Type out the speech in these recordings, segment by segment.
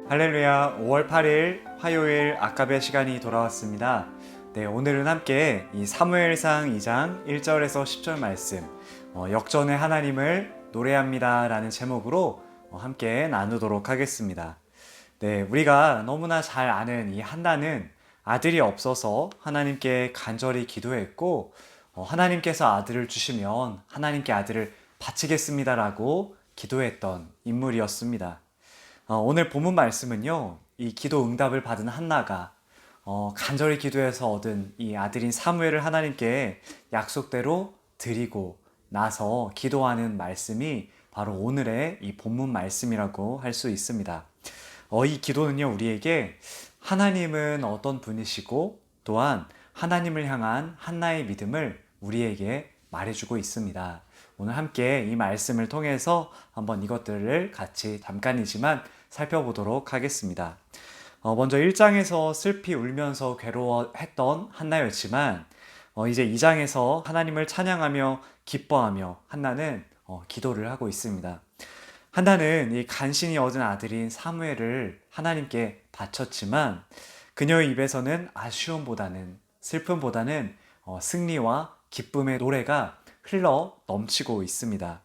할렐루야. 5월 8일 화요일 아까베 시간이 돌아왔습니다. 네, 오늘은 함께 이 사무엘상 2장 1절에서 10절 말씀 역전의 하나님을 노래합니다 라는 제목으로 함께 나누도록 하겠습니다. 네, 우리가 너무나 잘 아는 이 한나는 아들이 없어서 하나님께 간절히 기도했고 하나님께서 아들을 주시면 하나님께 아들을 바치겠습니다라고 기도했던 인물이었습니다. 오늘 본문 말씀은요, 이 기도 응답을 받은 한나가 간절히 기도해서 얻은 이 아들인 사무엘을 하나님께 약속대로 드리고 나서 기도하는 말씀이 바로 오늘의 이 본문 말씀이라고 할 수 있습니다. 이 기도는요, 우리에게 하나님은 어떤 분이시고 또한 하나님을 향한 한나의 믿음을 우리에게 말해주고 있습니다. 오늘 함께 이 말씀을 통해서 한번 이것들을 같이 잠깐이지만 살펴보도록 하겠습니다. 먼저 1장에서 슬피 울면서 괴로워했던 한나였지만 이제 2장에서 하나님을 찬양하며 기뻐하며 한나는 기도를 하고 있습니다. 한나는 이 간신히 얻은 아들인 사무엘을 하나님께 바쳤지만 그녀의 입에서는 아쉬움보다는 슬픔보다는 승리와 기쁨의 노래가 흘러 넘치고 있습니다.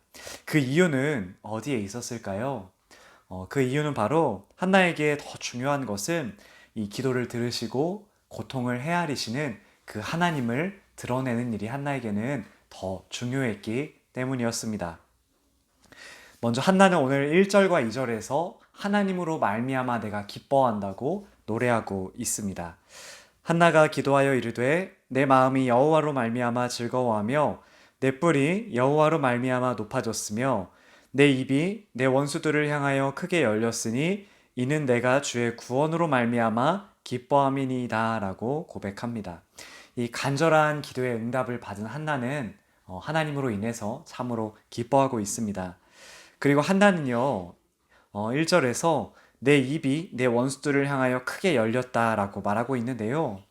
그 이유는 어디에 있었을까요? 그 이유는 바로 한나에게 더 중요한 것은 이 기도를 들으시고 고통을 헤아리시는 그 하나님을 드러내는 일이 한나에게는 더 중요했기 때문이었습니다. 먼저 한나는 오늘 1절과 2절에서 하나님으로 말미암아 내가 기뻐한다고 노래하고 있습니다. 한나가 기도하여 이르되 내 마음이 여호와로 말미암아 즐거워하며 내 뿔이 여호와로 말미암아 높아졌으며 내 입이 내 원수들을 향하여 크게 열렸으니 이는 내가 주의 구원으로 말미암아 기뻐함이니이다 라고 고백합니다. 이 간절한 기도의 응답을 받은 한나는 하나님으로 인해서 참으로 기뻐하고 있습니다. 그리고 한나는요 1절에서 내 입이 내 원수들을 향하여 크게 열렸다라고 말하고 있는데요.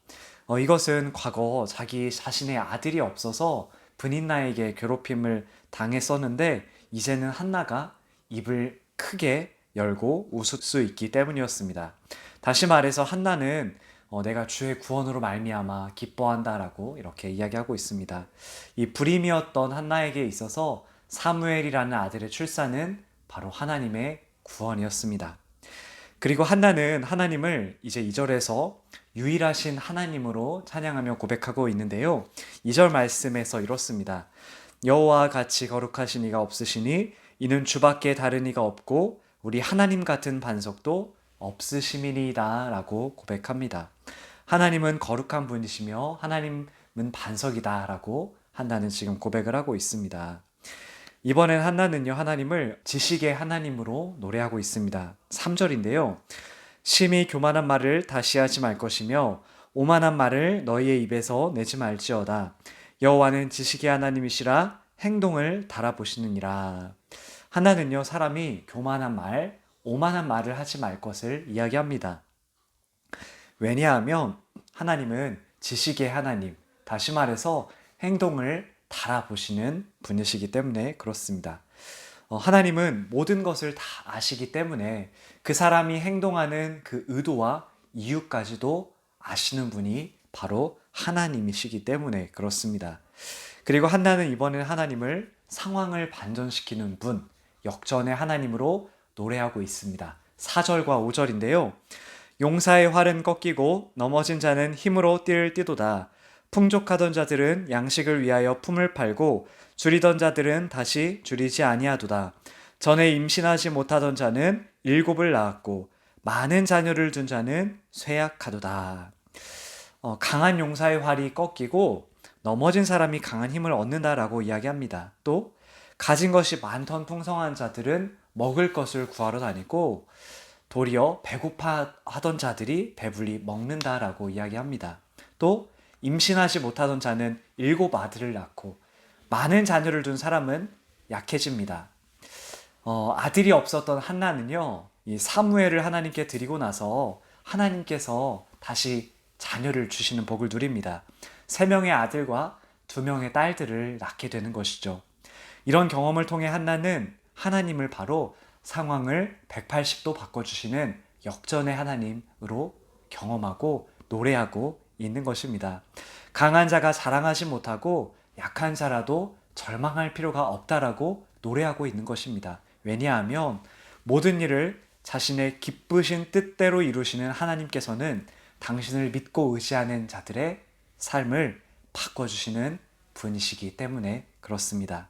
이것은 과거 자기 자신의 아들이 없어서 브닛나에게 괴롭힘을 당했었는데 이제는 한나가 입을 크게 열고 웃을 수 있기 때문이었습니다. 다시 말해서 한나는 내가 주의 구원으로 말미암아 기뻐한다라고 이렇게 이야기하고 있습니다. 이 불임이었던 한나에게 있어서 사무엘이라는 아들의 출산은 바로 하나님의 구원이었습니다. 그리고 한나는 하나님을 이제 2절에서 유일하신 하나님으로 찬양하며 고백하고 있는데요. 2절 말씀에서 이렇습니다. 여호와와 같이 거룩하신 이가 없으시니 이는 주밖에 다른 이가 없고 우리 하나님 같은 반석도 없으심이니이다 라고 고백합니다. 하나님은 거룩한 분이시며 하나님은 반석이다 라고 한나는 지금 고백을 하고 있습니다. 이번엔 한나는요 하나님을 지식의 하나님으로 노래하고 있습니다. 3절인데요. 심히 교만한 말을 다시 하지 말 것이며 오만한 말을 너희의 입에서 내지 말지어다. 여호와는 지식의 하나님이시라 행동을 달아보시느니라. 한나는요 사람이 교만한 말, 오만한 말을 하지 말 것을 이야기합니다. 왜냐하면 하나님은 지식의 하나님, 다시 말해서 행동을 달아보시는 분이시기 때문에 그렇습니다. 하나님은 모든 것을 다 아시기 때문에 그 사람이 행동하는 그 의도와 이유까지도 아시는 분이 바로 하나님이시기 때문에 그렇습니다. 그리고 한나는 이번엔 하나님을 상황을 반전시키는 분, 역전의 하나님으로 노래하고 있습니다. 4절과 5절인데요. 용사의 활은 꺾이고 넘어진 자는 힘으로 뛸 뛰도다. 풍족하던 자들은 양식을 위하여 품을 팔고 줄이던 자들은 다시 줄이지 아니하도다. 전에 임신하지 못하던 자는 7을 낳았고 많은 자녀를 둔 자는 쇠약하도다. 강한 용사의 활이 꺾이고 넘어진 사람이 강한 힘을 얻는다라고 이야기합니다. 또 가진 것이 많던 풍성한 자들은 먹을 것을 구하러 다니고 도리어 배고파하던 자들이 배불리 먹는다라고 이야기합니다. 또 임신하지 못하던 자는 7 아들을 낳고 많은 자녀를 둔 사람은 약해집니다. 아들이 없었던 한나는요, 이 사무엘을 하나님께 드리고 나서 하나님께서 다시 자녀를 주시는 복을 누립니다. 3명의 아들과 2명의 딸들을 낳게 되는 것이죠. 이런 경험을 통해 한나는 하나님을 바로 상황을 180도 바꿔주시는 역전의 하나님으로 경험하고 노래하고 있는 것입니다. 강한 자가 자랑하지 못하고 약한 자라도 절망할 필요가 없다라고 노래하고 있는 것입니다. 왜냐하면 모든 일을 자신의 기쁘신 뜻대로 이루시는 하나님께서는 당신을 믿고 의지하는 자들의 삶을 바꿔주시는 분이시기 때문에 그렇습니다.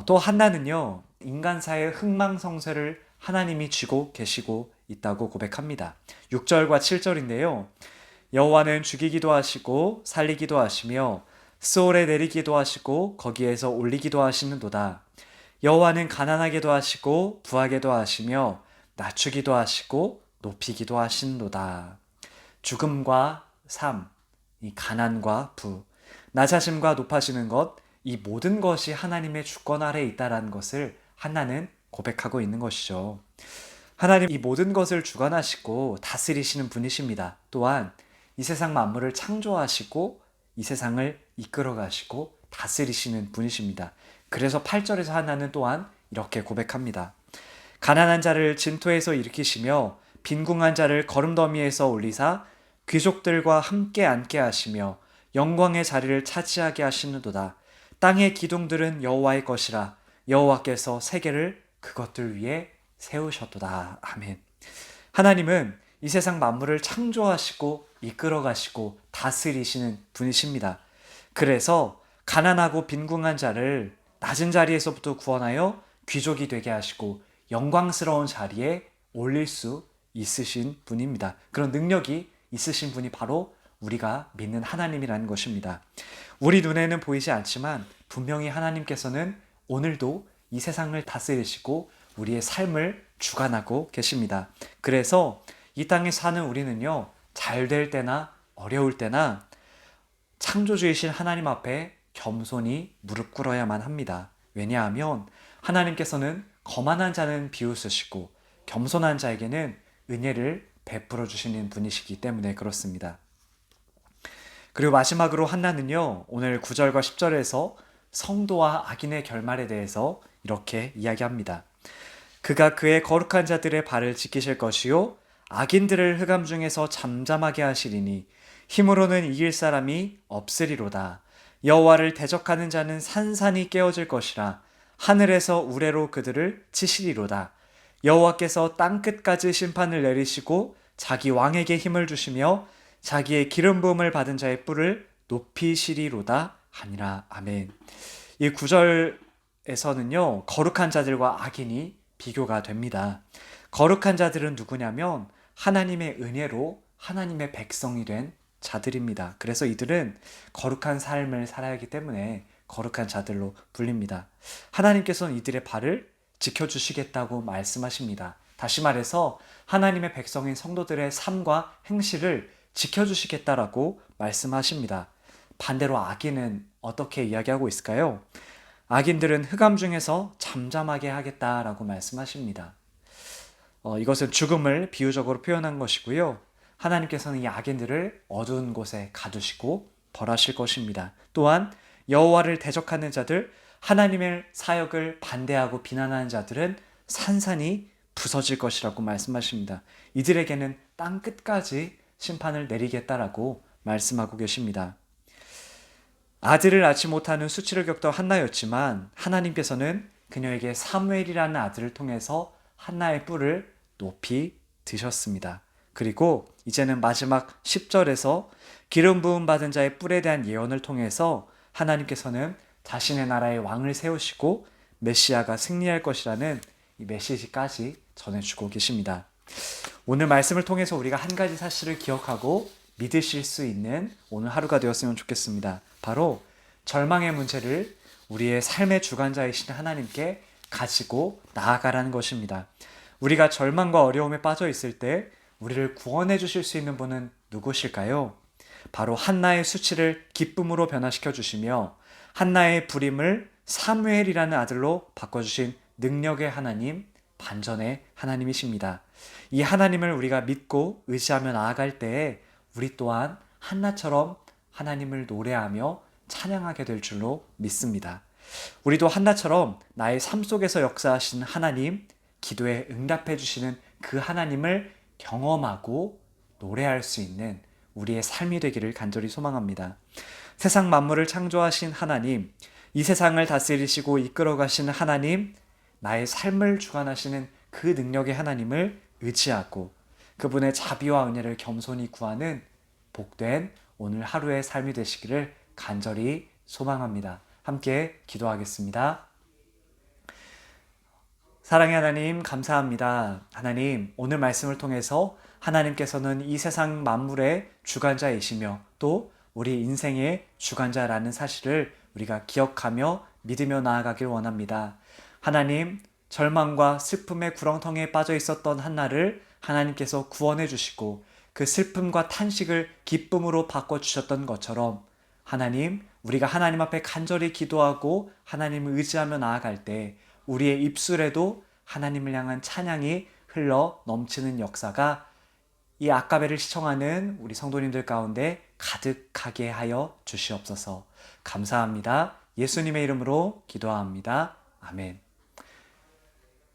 또 한나는요, 인간사의 흥망성쇠를 하나님이 쥐고 계시고 있다고 고백합니다. 6절과 7절인데요. 여호와는 죽이기도 하시고 살리기도 하시며 스올에 내리기도 하시고 거기에서 올리기도 하시는도다. 여호와는 가난하게도 하시고 부하게도 하시며 낮추기도 하시고 높이기도 하시는도다. 죽음과 삶, 이 가난과 부, 낮아짐과 높아지는 것, 이 모든 것이 하나님의 주권 아래에 있다라는 것을 한나는 고백하고 있는 것이죠. 하나님 이 모든 것을 주관하시고 다스리시는 분이십니다. 또한 이 세상 만물을 창조하시고 이 세상을 이끌어 가시고 다스리시는 분이십니다. 그래서 8절에서 한나는 또한 이렇게 고백합니다. 가난한 자를 진토에서 일으키시며 빈궁한 자를 거름더미에서 올리사 귀족들과 함께 앉게 하시며 영광의 자리를 차지하게 하시는도다. 땅의 기둥들은 여호와의 것이라 여호와께서 세계를 그것들 위에 세우셨도다. 아멘. 하나님은 이 세상 만물을 창조하시고 이끌어 가시고 다스리시는 분이십니다. 그래서 가난하고 빈궁한 자를 낮은 자리에서부터 구원하여 귀족이 되게 하시고 영광스러운 자리에 올릴 수 있으신 분입니다. 그런 능력이 있으신 분이 바로 우리가 믿는 하나님이라는 것입니다. 우리 눈에는 보이지 않지만 분명히 하나님께서는 오늘도 이 세상을 다스리시고 우리의 삶을 주관하고 계십니다. 그래서 이 땅에 사는 우리는요, 잘 될 때나 어려울 때나 창조주이신 하나님 앞에 겸손히 무릎 꿇어야만 합니다. 왜냐하면 하나님께서는 거만한 자는 비웃으시고 겸손한 자에게는 은혜를 베풀어 주시는 분이시기 때문에 그렇습니다. 그리고 마지막으로 한나는요, 오늘 9절과 10절에서 성도와 악인의 결말에 대해서 이렇게 이야기합니다. 그가 그의 거룩한 자들의 발을 지키실 것이요 악인들을 흑암 중에서 잠잠하게 하시리니 힘으로는 이길 사람이 없으리로다. 여호와를 대적하는 자는 산산이 깨어질 것이라 하늘에서 우레로 그들을 치시리로다. 여호와께서 땅끝까지 심판을 내리시고 자기 왕에게 힘을 주시며 자기의 기름 부음을 받은 자의 뿔을 높이시리로다 하니라. 아멘. 이 9절에서는요, 거룩한 자들과 악인이 비교가 됩니다. 거룩한 자들은 누구냐면 하나님의 은혜로 하나님의 백성이 된 자들입니다. 그래서 이들은 거룩한 삶을 살아야 하기 때문에 거룩한 자들로 불립니다. 하나님께서는 이들의 발을 지켜주시겠다고 말씀하십니다. 다시 말해서 하나님의 백성인 성도들의 삶과 행실을 지켜주시겠다라고 말씀하십니다. 반대로 악인은 어떻게 이야기하고 있을까요? 악인들은 흑암 중에서 잠잠하게 하겠다라고 말씀하십니다. 이것은 죽음을 비유적으로 표현한 것이고요. 하나님께서는 이 악인들을 어두운 곳에 가두시고 벌하실 것입니다. 또한 여호와를 대적하는 자들, 하나님의 사역을 반대하고 비난하는 자들은 산산이 부서질 것이라고 말씀하십니다. 이들에게는 땅 끝까지 심판을 내리겠다라고 말씀하고 계십니다. 아들을 낳지 못하는 수치를 겪던 한나였지만 하나님께서는 그녀에게 사무엘이라는 아들을 통해서 한나의 뿔을 높이 드셨습니다. 그리고 이제는 마지막 10절에서 기름 부음 받은 자의 뿔에 대한 예언을 통해서 하나님께서는 자신의 나라의 왕을 세우시고 메시아가 승리할 것이라는 이 메시지까지 전해주고 계십니다. 오늘 말씀을 통해서 우리가 한 가지 사실을 기억하고 믿으실 수 있는 오늘 하루가 되었으면 좋겠습니다. 바로 절망의 문제를 우리의 삶의 주관자이신 하나님께 가지고 나아가라는 것입니다. 우리가 절망과 어려움에 빠져 있을 때 우리를 구원해 주실 수 있는 분은 누구실까요? 바로 한나의 수치를 기쁨으로 변화시켜 주시며 한나의 불임을 사무엘이라는 아들로 바꿔주신 능력의 하나님, 반전의 하나님이십니다. 이 하나님을 우리가 믿고 의지하며 나아갈 때에 우리 또한 한나처럼 하나님을 노래하며 찬양하게 될 줄로 믿습니다. 우리도 한나처럼 나의 삶 속에서 역사하시는 하나님, 기도에 응답해 주시는 그 하나님을 경험하고 노래할 수 있는 우리의 삶이 되기를 간절히 소망합니다. 세상 만물을 창조하신 하나님, 이 세상을 다스리시고 이끌어 가시는 하나님, 나의 삶을 주관하시는 그 능력의 하나님을 의지하고 그분의 자비와 은혜를 겸손히 구하는 복된 오늘 하루의 삶이 되시기를 간절히 소망합니다. 함께 기도하겠습니다. 사랑의 하나님, 감사합니다. 하나님, 오늘 말씀을 통해서 하나님께서는 이 세상 만물의 주관자이시며 또 우리 인생의 주관자라는 사실을 우리가 기억하며 믿으며 나아가길 원합니다. 하나님, 절망과 슬픔의 구렁텅이에 빠져 있었던 한나를 하나님께서 구원해 주시고 그 슬픔과 탄식을 기쁨으로 바꿔주셨던 것처럼 하나님, 우리가 하나님 앞에 간절히 기도하고 하나님을 의지하며 나아갈 때 우리의 입술에도 하나님을 향한 찬양이 흘러 넘치는 역사가 이 아까베를 시청하는 우리 성도님들 가운데 가득하게 하여 주시옵소서. 감사합니다. 예수님의 이름으로 기도합니다. 아멘.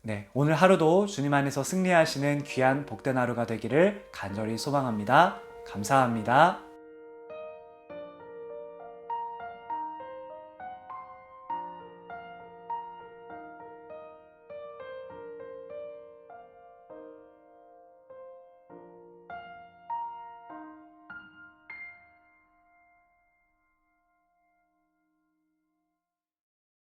네, 오늘 하루도 주님 안에서 승리하시는 귀한 복된 하루가 되기를 간절히 소망합니다. 감사합니다.